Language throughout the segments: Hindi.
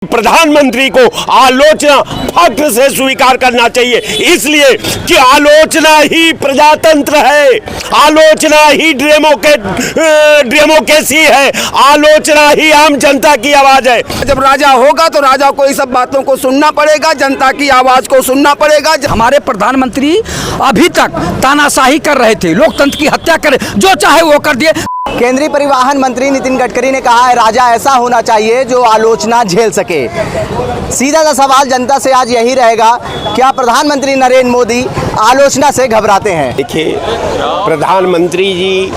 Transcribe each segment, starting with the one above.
प्रधानमंत्री को आलोचना फक्र से स्वीकार करना चाहिए, इसलिए कि आलोचना ही प्रजातंत्र है, आलोचना ही डेमोक्रेसी है, आलोचना ही आम जनता की आवाज है। जब राजा होगा तो राजा को इस सब बातों को सुनना पड़ेगा, जनता की आवाज को सुनना पड़ेगा। हमारे प्रधानमंत्री अभी तक तानाशाही कर रहे थे, लोकतंत्र की हत्या कर, जो चाहे वो कर दिए। केंद्रीय परिवहन मंत्री नितिन गडकरी ने कहा है राजा ऐसा होना चाहिए जो आलोचना झेल सके। सीधा सा सवाल जनता से आज यही रहेगा, क्या प्रधानमंत्री नरेंद्र मोदी आलोचना से घबराते हैं? देखिए, प्रधानमंत्री जी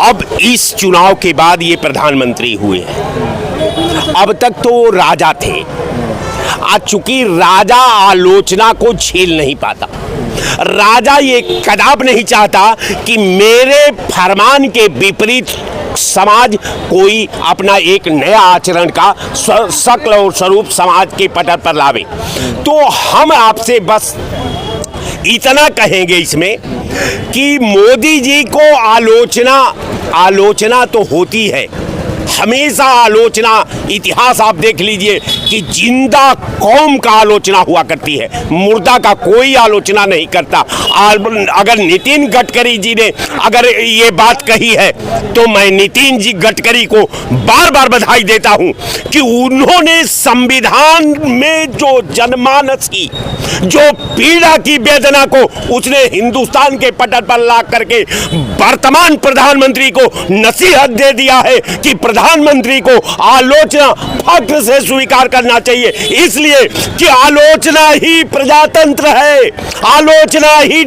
अब इस चुनाव के बाद ये प्रधानमंत्री हुए हैं, अब तक तो राजा थे। आज चूंकि राजा आलोचना को झेल नहीं पाता, राजा ये कदाप नहीं चाहता कि मेरे फरमान के विपरीत समाज कोई अपना एक नया आचरण का शक्ल और स्वरूप समाज के पटल पर लावे। तो हम आपसे बस इतना कहेंगे इसमें कि मोदी जी को आलोचना तो होती है, हमेशा आलोचना, इतिहास आप देख लीजिए कि जिंदा कौम का आलोचना हुआ करती है, मुर्दा का कोई आलोचना नहीं करता। अगर नितिन गडकरी जी ने अगर ये बात कही है तो मैं नितिन जी गडकरी को बार बार बधाई देता हूं कि उन्होंने संविधान में जो जनमानस की जो पीड़ा की वेदना को उसने हिंदुस्तान के पटल पर ला करके वर्तमान प्रधानमंत्री को नसीहत दे दिया है कि प्रधानमंत्री को आलोचना फक्र से स्वीकार करना चाहिए, इसलिए कि आलोचना ही प्रजातंत्र है, आलोचना ही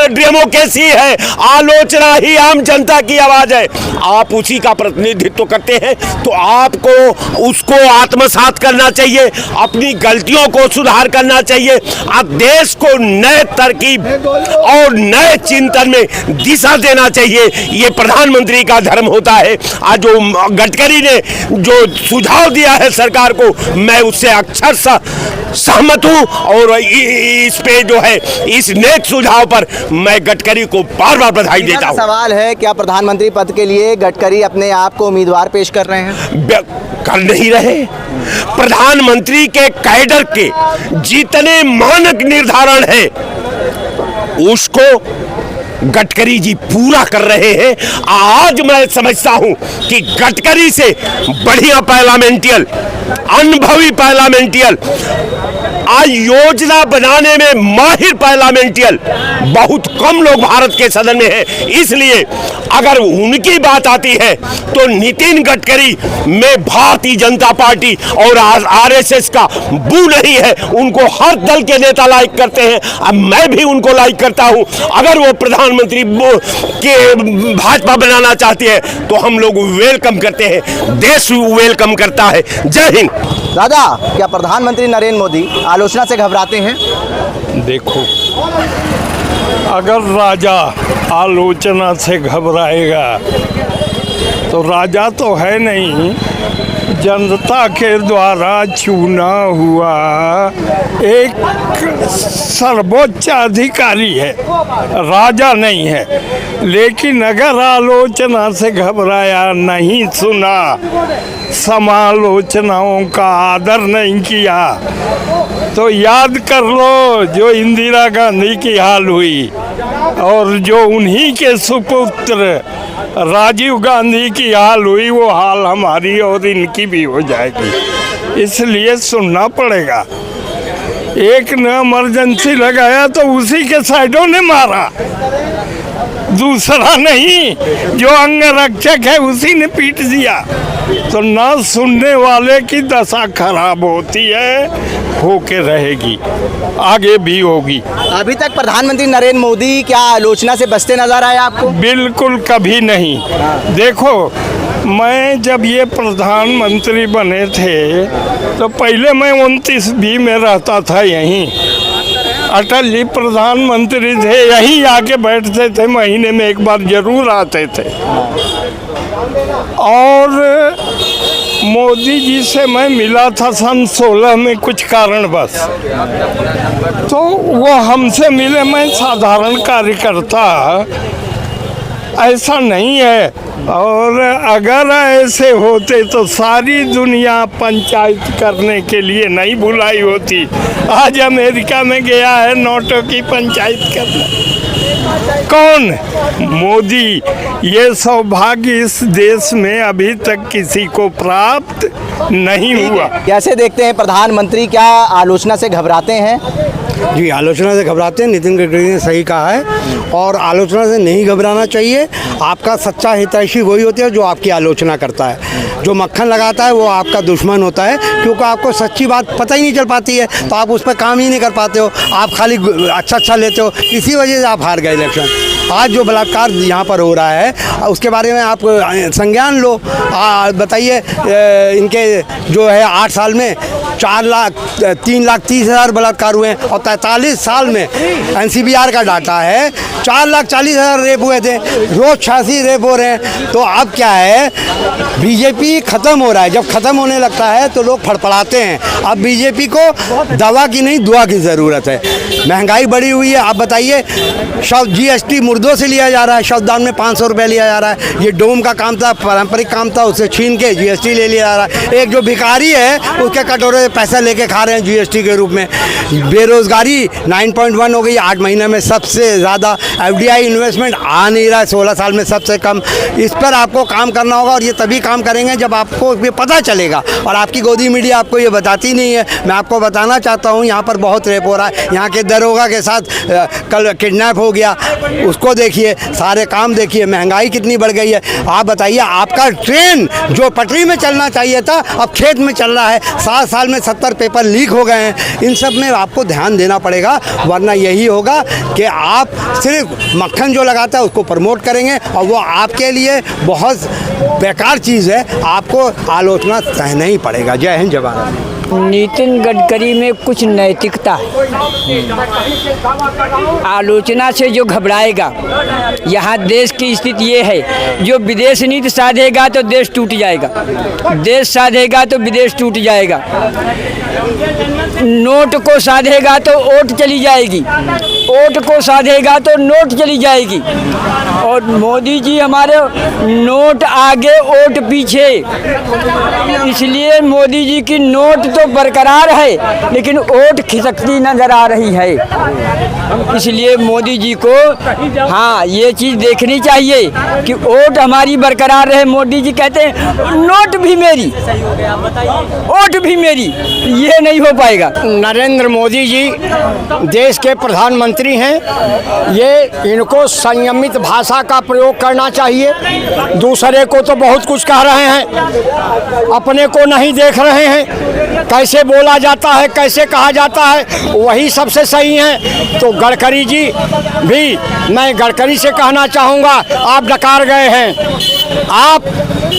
डेमोक्रेसी है, आलोचना ही आम जनता की आवाज है। आप उसी का प्रतिनिधित्व करते हैं तो आपको उसको आत्मसात करना चाहिए, अपनी गलतियों को सुधार करना चाहिए, अब देश को नए तरकीब और नए चिंतन में दिशा देना चाहिए। ये प्रधानमंत्री का धर्म होता है। आज जो गडकरी ने जो सुझाव दिया है सरकार को, मैं उससे अक्षर सहमत हूं और इस पे जो है इस नेक सुझाव पर मैं गडकरी को बार बार बधाई देता हूं। सवाल है, क्या प्रधानमंत्री पद के लिए गडकरी अपने आप को उम्मीदवार पेश कर रहे हैं? कर नहीं रहे। प्रधानमंत्री के कैडर के जितने मानक निर्धारण है उसको गडकरी जी पूरा कर रहे हैं। आज मैं समझता हूं कि गडकरी से बढ़िया पार्लियामेंटियल, अनुभवी पार्लियामेंटियल, आज योजना बनाने में माहिर पार्लियामेंटियल बहुत कम लोग भारत के सदन में हैं। इसलिए अगर उनकी बात आती है तो नितिन गडकरी में भारतीय जनता पार्टी और आरएसएस का बू नहीं है, उनको हर दल के नेता लाइक करते हैं। अब मैं भी उनको लाइक करता हूं। अगर वो प्रधानमंत्री के भाजपा बनाना चाहती है तो हम लोग वेलकम करते हैं, देश वेलकम करता है। जय हिंद। दादा, क्या प्रधानमंत्री नरेंद्र मोदी आलोचना से घबराते हैं? देखो, अगर राजा आलोचना से घबराएगा तो राजा तो है नहीं, जनता के द्वारा चुना हुआ एक सर्वोच्च अधिकारी है, राजा नहीं है। लेकिन अगर आलोचना से घबराया, नहीं सुना, समालोचनाओं का आदर नहीं किया, तो याद कर लो जो इंदिरा गांधी की हाल हुई और जो उन्हीं के सुपुत्र राजीव गांधी की हाल हुई, वो हाल हमारी और इनकी भी हो जाएगी। इसलिए सुनना पड़ेगा। एक ने इमरजेंसी लगाया तो उसी के साइडों ने मारा, दूसरा नहीं, जो अंगरक्षक है उसी ने पीट दिया। तो ना सुनने वाले की दशा खराब होती है, होके रहेगी, आगे भी होगी। अभी तक प्रधानमंत्री नरेंद्र मोदी क्या आलोचना से बचते नजर आए आपको? बिल्कुल कभी नहीं। देखो, मैं जब ये प्रधानमंत्री बने थे तो पहले मैं 29B में रहता था, यहीं अटल जी प्रधानमंत्री थे, यहीं आके बैठते थे, महीने में एक बार जरूर आते थे। और मोदी जी से मैं मिला था सन 16 में कुछ कारणवश, तो वो हमसे मिले। मैं साधारण कार्यकर्ता, ऐसा नहीं है। और अगर ऐसे होते तो सारी दुनिया पंचायत करने के लिए नहीं बुलाई होती। आज अमेरिका में गया है नोटों की पंचायत करने कौन? मोदी। ये सौभाग्य इस देश में अभी तक किसी को प्राप्त नहीं हुआ। कैसे देखते हैं प्रधानमंत्री, क्या आलोचना से घबराते हैं? जी, आलोचना से घबराते हैं। नितिन गडकरी ने सही कहा है और आलोचना से नहीं घबराना चाहिए। आपका सच्चा हितैषी वही होता है जो आपकी आलोचना करता है। जो मक्खन लगाता है वो आपका दुश्मन होता है, क्योंकि आपको सच्ची बात पता ही नहीं चल पाती है, तो आप उस पर काम ही नहीं कर पाते हो। आप खाली अच्छा लेते हो, इसी वजह से आप हार गए इलेक्शन। आज जो बलात्कार यहाँ पर हो रहा है उसके बारे में आप संज्ञान लो। बताइए, इनके जो है 8 साल में 3,30,000 बलात्कार हुए हैं और 43 साल में NCBR का डाटा है 4,40,000 रेप हुए थे। रोज 86 रेप हो रहे हैं। तो अब क्या है, बीजेपी खत्म हो रहा है। जब खत्म होने लगता है तो लोग फड़फड़ाते हैं। अब बीजेपी को दवा की नहीं दुआ की ज़रूरत है। महंगाई बढ़ी हुई है। आप बताइए, GST मुर्दों से लिया जा रहा है, शवदान में 500 रुपये लिया जा रहा है। ये डोम का काम था, पारंपरिक काम था, उससे छीन के GST ले लिया जा रहा है। एक जो भिखारी है उसके कटोरे पैसा लेके खा रहे हैं GST के रूप में। बेरोजगारी 9.1 हो गई 8 महीने में, सबसे ज़्यादा। FDI इन्वेस्टमेंट आ नहीं रहा है 16 साल में, सबसे कम। इस पर आपको काम करना होगा और ये तभी काम करेंगे जब आपको ये पता चलेगा। और आपकी गोदी मीडिया आपको ये बताती नहीं है। मैं आपको बताना चाहता हूँ, यहाँ पर बहुत रेप हो रहा है। यहाँ के दरोगा के साथ कल किडनैप हो गया, उसको देखिए। सारे काम देखिए, महंगाई कितनी बढ़ गई है। आप बताइए, आपका ट्रेन जो पटरी में चलना चाहिए था अब खेत में चल रहा है। 7 साल में 70 पेपर लीक हो गए हैं। इन सब में आपको ध्यान देना पड़ेगा, वरना यही होगा कि आप सिर्फ मक्खन जो लगाता है उसको प्रमोट करेंगे और वो आपके लिए बहुत बेकार चीज़ है। आपको आलोचना सहना ही पड़ेगा। जय हिंद, जय भारत। नितिन गडकरी में कुछ नैतिकता है। आलोचना से जो घबराएगा, यहाँ देश की स्थिति ये है, जो विदेश नीति साधेगा तो देश टूट जाएगा, देश साधेगा तो विदेश टूट जाएगा। नोट को साधेगा तो वोट चली जाएगी, वोट को साधेगा तो नोट चली जाएगी। और मोदी जी हमारे नोट आगे वोट पीछे, इसलिए मोदी जी की नोट तो बरकरार है लेकिन वोट खिसकती नजर आ रही है। इसलिए मोदी जी को हाँ ये चीज़ देखनी चाहिए कि वोट हमारी बरकरार रहे। मोदी जी कहते हैं नोट भी मेरी, वोट भी मेरी, ये नहीं हो पाएगा। नरेंद्र मोदी जी देश के प्रधानमंत्री हैं। ये इनको संयमित भाषा का प्रयोग करना चाहिए। दूसरे को तो बहुत कुछ कह रहे हैं, अपने को नहीं देख रहे हैं। कैसे बोला जाता है, कैसे कहा जाता है, वही सबसे सही है। तो गडकरी जी भी, मैं गडकरी से कहना चाहूँगा, आप डकार गए हैं, आप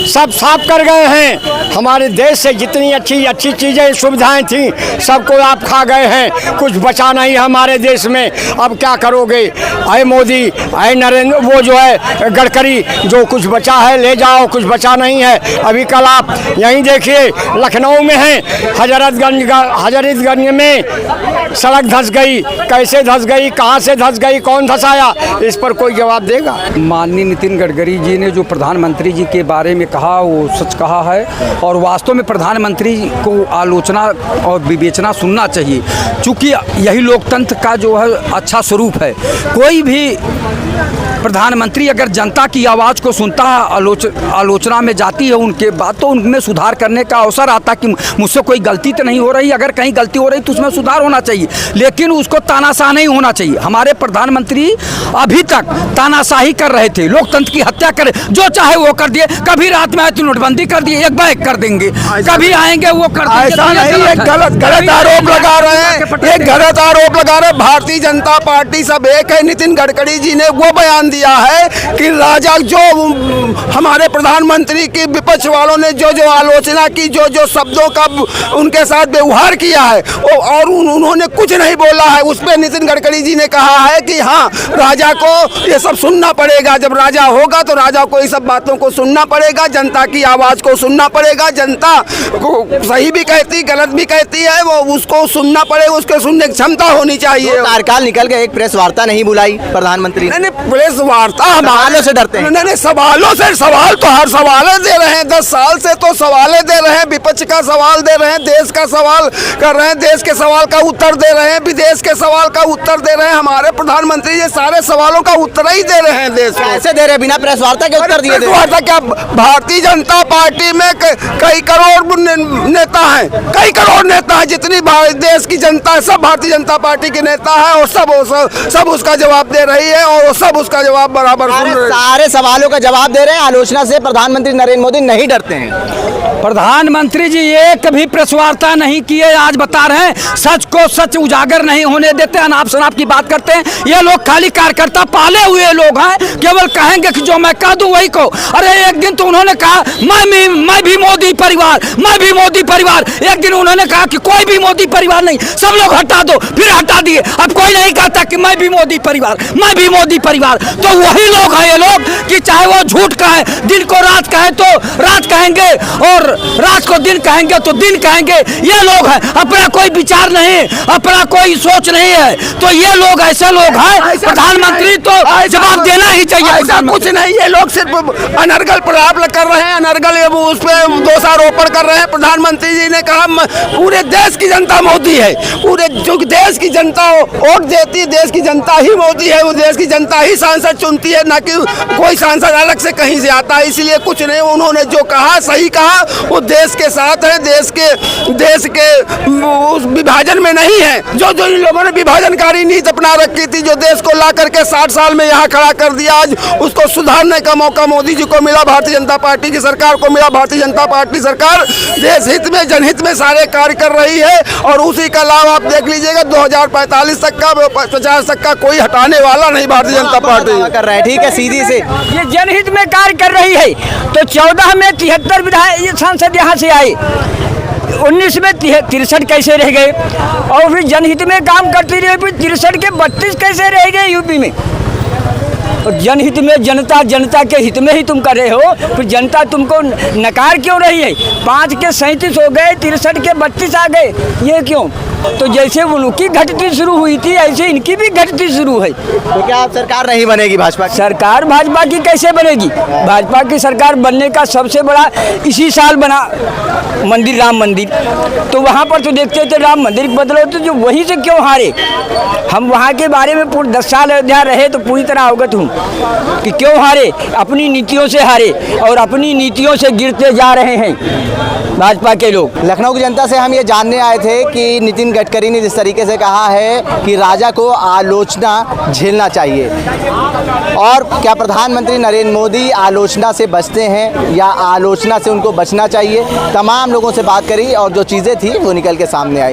सब साफ कर गए हैं। हमारे देश से जितनी अच्छी अच्छी चीज़ें सुविधाएं थी सबको आप खा गए हैं। कुछ बचा नहीं हमारे देश में। अब क्या करोगे? अरे मोदी, अरे नरेंद्र, वो जो है गडकरी, जो कुछ बचा है ले जाओ, कुछ बचा नहीं है। अभी कल आप यहीं देखिए, लखनऊ में है, हजरतगंज में सड़क धंस गई। कैसे धंस गई, कहाँ से धंस गई, कौन धंसाया, इस पर कोई जवाब देगा? माननीय नितिन गडकरी जी ने जो प्रधानमंत्री जी के बारे में कहा वो सच कहा है और वास्तव में प्रधानमंत्री को आलोचना और विवेचना सुनना चाहिए, क्योंकि यही लोकतंत्र का जो है अच्छा स्वरूप है। कोई भी प्रधानमंत्री अगर जनता की आवाज़ को सुनता है, आलोचना में जाती है उनके बाद, तो उनमें सुधार करने का अवसर आता कि मुझसे कोई गलती तो नहीं हो रही। अगर कहीं गलती हो रही तो उसमें सुधार होना चाहिए, लेकिन उसको तानाशाह नहीं होना चाहिए। हमारे प्रधानमंत्री अभी तक तानाशाही कर रहे थे, लोकतंत्र की हत्या कर, जो चाहे वो कर दिए। कभी रात में आए तो नोटबंदी कर दिए, एक बैग कर देंगे, कभी आएंगे वो कर देंगे। ऐसा नहीं, एक गलत आरोप लगा रहे हैं, एक गलत आरोप लगा रहे हैं। भारतीय जनता पार्टी सब एक है। नितिन गडकरी जी ने वो बयान दिया है कि राजा, जो हमारे प्रधानमंत्री की विपक्ष वालों ने जो जो आलोचना की, जो जो शब्दों का उनके साथ व्यवहार किया है, और उन्होंने कुछ नहीं बोला है। उस पर नितिन गडकरी जी ने कहा है कि हाँ, राजा को ये सब सुनना पड़ेगा। जब राजा होगा तो राजा को ये सब बातों को सुनना पड़ेगा, जनता की आवाज़ को सुनना पड़ेगा। जनता को सही भी कहती, गलत भी कहती है, वो उसको सुनना पड़ेगा, उसके सुनने की क्षमता होनी चाहिए। कार्यकाल निकल गया, एक प्रेस वार्ता नहीं बुलाई प्रधानमंत्री ने। नहीं, प्रेस वार्ता सवालों से डरते हैं। नहीं, सवालों से, सवाल तो हर सवालें दे रहे हैं, 10 साल से तो सवालें दे रहे हैं, विपक्ष का सवाल दे रहे हैं, देश का सवाल कर रहे हैं, देश के सवाल का उत्तर दे रहे हैं, विदेश के सवाल का उत्तर दे रहे हैं। हमारे प्रधानमंत्री ये सारे सवालों का उत्तर ही दे रहे हैं देश को। कैसे दे रहे हैं? बिना प्रेस वार्ता के उत्तर दिए? क्या भारतीय जनता पार्टी में कई करोड़ नेता हैं, कई करोड़ नेता हैं, जितनी देश की जनता है सब भारतीय जनता पार्टी के नेता है, और सब उसका जवाब दे रही है, और सब उसका जवाब बराबर सुन रहे हैं। सारे सवालों का जवाब दे रहे हैं। आलोचना से प्रधानमंत्री नरेंद्र मोदी नहीं डरते हैं। प्रधानमंत्री जी एक भी प्रेस वार्ता नहीं किए, आज बता रहे हैं, सच को सच उजागर नहीं होने देते, अनाप शनाप की बात करते हैं। ये लोग खाली कार्यकर्ता पाले हुए लोग हैं, केवल कहेंगे कि जो मैं कह दूं वही को। अरे एक दिन तो उन्होंने कहा मैं भी मोदी परिवार, मैं भी मोदी परिवार। एक दिन उन्होंने कहा कि कोई भी मोदी परिवार नहीं, सब लोग हटा दो, फिर हटा दिए। अब कोई नहीं कहता कि मैं भी मोदी परिवार, मैं भी मोदी परिवार। तो वही लोग हैं ये लोग कि चाहे वो झूठ कहे, दिन को रात कहे तो रात कहेंगे, और रात को दिन कहेंगे तो दिन कहेंगे। ये लोग हैं, अपना कोई विचार नहीं, अपना कोई सोच नहीं है। तो ये लोग ऐसे लोग हैं, प्रधानमंत्री तो जवाब देना ही चाहिए। ऐसा कुछ नहीं, ये लोग सिर्फ अनर्गल प्रलाप कर रहे हैं, अनर्गल उस पर दोषारोपण कर रहे हैं। प्रधानमंत्री जी ने कहा पूरे देश की जनता मोदी है, पूरे जो देश की जनता वोट देती है, देश की जनता ही मोदी है, वो देश की जनता ही सांसद चुनती है, ना कि कोई सांसद अलग से कहीं से आता है। इसलिए कुछ नहीं, उन्होंने जो कहा सही कहा, वो देश के साथ है, देश के उस विभाजन में नहीं है। जो इन लोगों ने विभाजनकारी नीति अपना रखी थी, जो देश को ला करके 60 साल में यहाँ खड़ा कर दिया, आज उसको सुधारने का मौका मोदी जी को मिला, भारतीय जनता पार्टी की सरकार को मिला। भारतीय जनता पार्टी सरकार देश हित में, जनहित में सारे कार्य कर रही है, और उसी का लाभ आप देख लीजिएगा 2045 तक का, 50 तक का कोई हटाने वाला नहीं भारतीय जनता पार्टी कर रहा है। ठीक है, सीधी से ये जनहित में कार्य कर रही है। तो 14 में 73 विधायक सांसद यहाँ से आए, 19 में 63 कैसे रह गए, और फिर जनहित में काम करती रही, फिर 63 के 32 कैसे रह गए यूपी में। और जनहित में जनता के हित में ही तुम कर रहे हो, फिर जनता तुमको नकार क्यों रही है? 5 के 37 हो गए, 63 के 32 आ गए, ये क्यों? तो जैसे उनकी घटती शुरू हुई थी, ऐसे इनकी भी घटती शुरू है। तो क्या अब सरकार नहीं बनेगी भाजपा की? सरकार भाजपा की कैसे बनेगी? भाजपा की सरकार बनने का सबसे बड़ा इसी साल बना मंदिर, राम मंदिर। तो वहाँ पर तो देखते थे राम मंदिर बदलो, तो जो वहीं से क्यों हारे? हम वहाँ के बारे में पूरे 10 साल अयोध्या रहे तो पूरी तरह अवगत हूँ कि क्यों हारे। अपनी नीतियों से हारे, और अपनी नीतियों से गिरते जा रहे हैं भाजपा के लोग। लखनऊ की जनता से हम ये जानने आए थे कि नितिन गडकरी ने जिस तरीके से कहा है कि राजा को आलोचना झेलना चाहिए, और क्या प्रधानमंत्री नरेंद्र मोदी आलोचना से बचते हैं या आलोचना से उनको बचना चाहिए। तमाम लोगों से बात करी और जो चीज़ें थी वो निकल के सामने आई।